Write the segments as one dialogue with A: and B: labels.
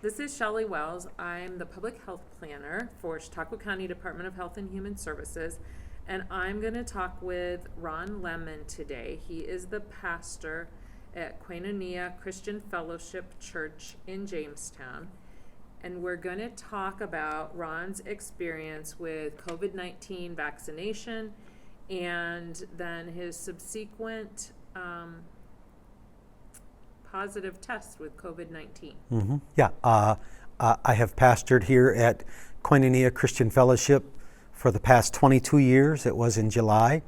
A: This is Shelley Wells. I'm the public health planner for Chautauqua County Department of Health and Human Services, and I'm going to talk with Ron Lemon today. He is the pastor at Koinonia Christian Fellowship Church in Jamestown, and we're going to talk about Ron's experience with COVID-19 vaccination and then his subsequent positive test with COVID-19.
B: Mm-hmm. Yeah, I have pastored here at Koinonia Christian Fellowship for the past 22 years. It was in July.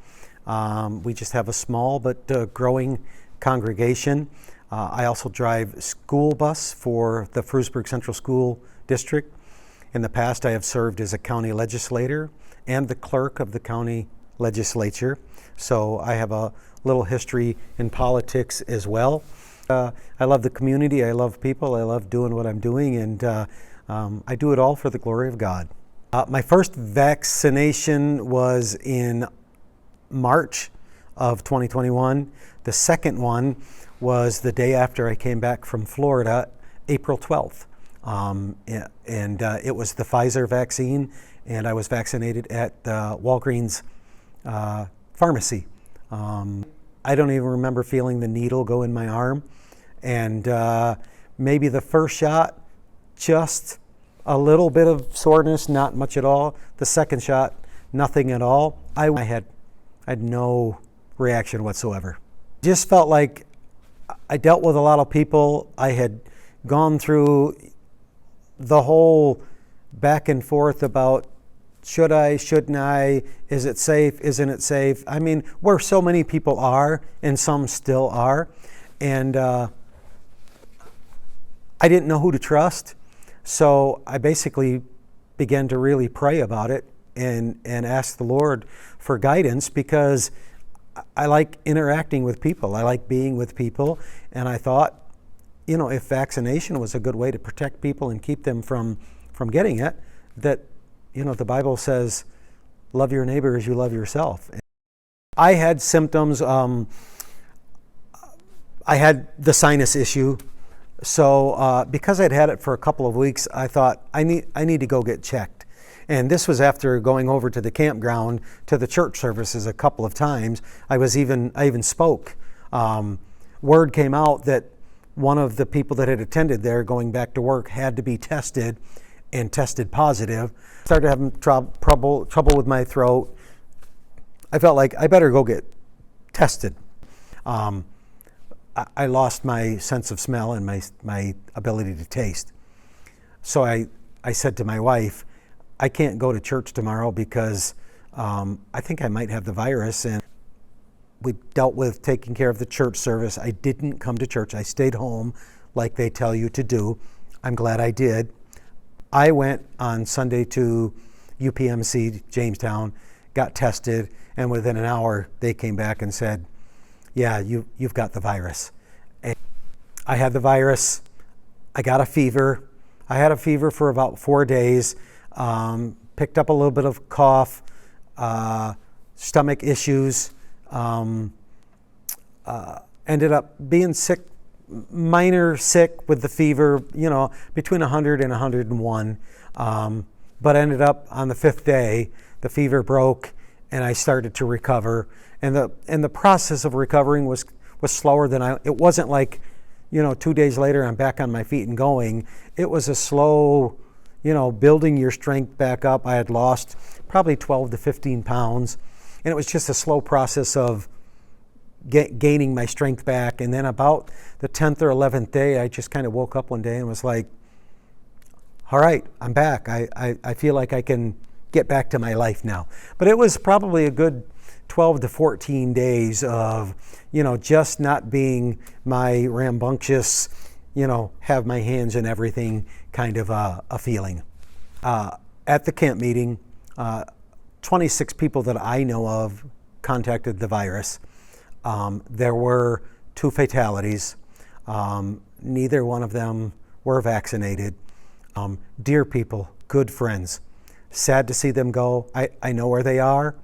B: We just have a small but growing congregation. I also drive school bus for the Frewsburg Central School District. In the past, I have served as a county legislator and the clerk of the county legislature. So I have a little history in politics as well. I love the community, I love people, I love doing what I'm doing, and I do it all for the glory of God. My first vaccination was in March of 2021. The second one was the day after I came back from Florida, April 12th. And it was the Pfizer vaccine, and I was vaccinated at Walgreens pharmacy. I don't even remember feeling the needle go in my arm. And maybe the first shot, just a little bit of soreness, not much at all. The second shot, nothing at all. I had no reaction whatsoever. Just felt like I dealt with a lot of people. I had gone through the whole back and forth about should I, shouldn't I, is it safe, isn't it safe? I mean, where so many people are, and some still are. And I didn't know who to trust. So I basically began to really pray about it and ask the Lord for guidance, because I like interacting with people. I like being with people. And I thought, you know, if vaccination was a good way to protect people and keep them from getting it, that, you know, the Bible says, love your neighbor as you love yourself. I had symptoms. I had the sinus issue. So because I'd had it for a couple of weeks, I thought I need to go get checked. And this was after going over to the campground to the church services a couple of times. I even spoke. Word came out that one of the people that had attended there going back to work had to be tested, and tested positive. Started having trouble with my throat. I felt like I better go get tested. I lost my sense of smell and my ability to taste. So I said to my wife, I can't go to church tomorrow because I think I might have the virus. And we dealt with taking care of the church service. I didn't come to church. I stayed home like they tell you to do. I'm glad I did. I went on Sunday to UPMC Jamestown, got tested, and within an hour they came back and said, yeah, you've got the virus. And I had the virus. I got a fever. I had a fever for about 4 days, picked up a little bit of cough, stomach issues, ended up being sick, minor sick with the fever, you know, between 100 and 101. But ended up on the 5th day, the fever broke and I started to recover. And the process of recovering was slower than it wasn't like, you know, 2 days later I'm back on my feet and going. It was a slow, you know, building your strength back up. I had lost probably 12 to 15 pounds. And it was just a slow process of gaining my strength back. And then about the 10th or 11th day, I just kind of woke up one day and was like, all right, I'm back. I feel like I can get back to my life now. But it was probably a good 12 to 14 days of, you know, just not being my rambunctious, you know, have my hands in everything kind of a feeling. At the camp meeting, 26 people that I know of contacted the virus. There were 2 fatalities. Neither one of them were vaccinated. Dear people, good friends. Sad to see them go. I know where they are,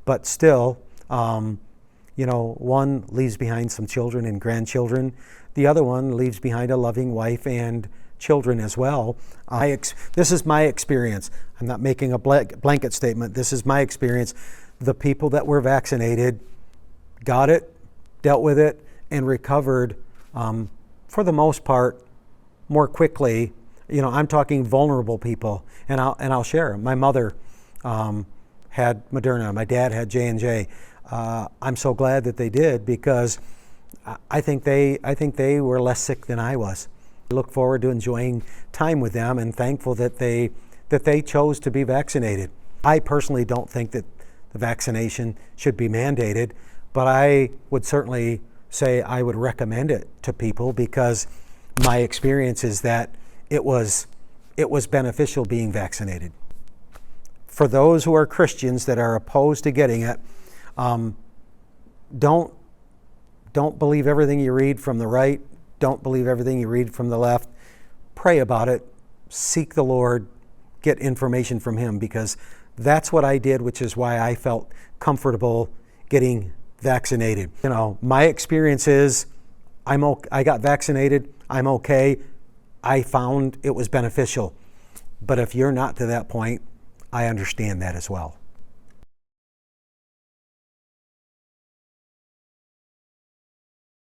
B: but still, you know, one leaves behind some children and grandchildren. The other one leaves behind a loving wife and children as well. This is my experience. I'm not making a blanket statement. This is my experience. The people that were vaccinated got it, dealt with it, and recovered for the most part more quickly. I'm talking vulnerable people, and I'll share. My mother had Moderna. My dad had J&J. I'm so glad that they did, because I think they were less sick than I was. I look forward to enjoying time with them, and thankful that they chose to be vaccinated. I personally don't think that the vaccination should be mandated, but I would certainly say I would recommend it to people, because my experience is that it was beneficial being vaccinated. For those who are Christians that are opposed to getting it, don't believe everything you read from the right. Don't believe everything you read from the left. Pray about it. Seek the Lord. Get information from Him, because that's what I did, which is why I felt comfortable getting vaccinated. My experience is I got vaccinated. I'm okay. I found it was beneficial. But if you're not to that point, I understand that as well.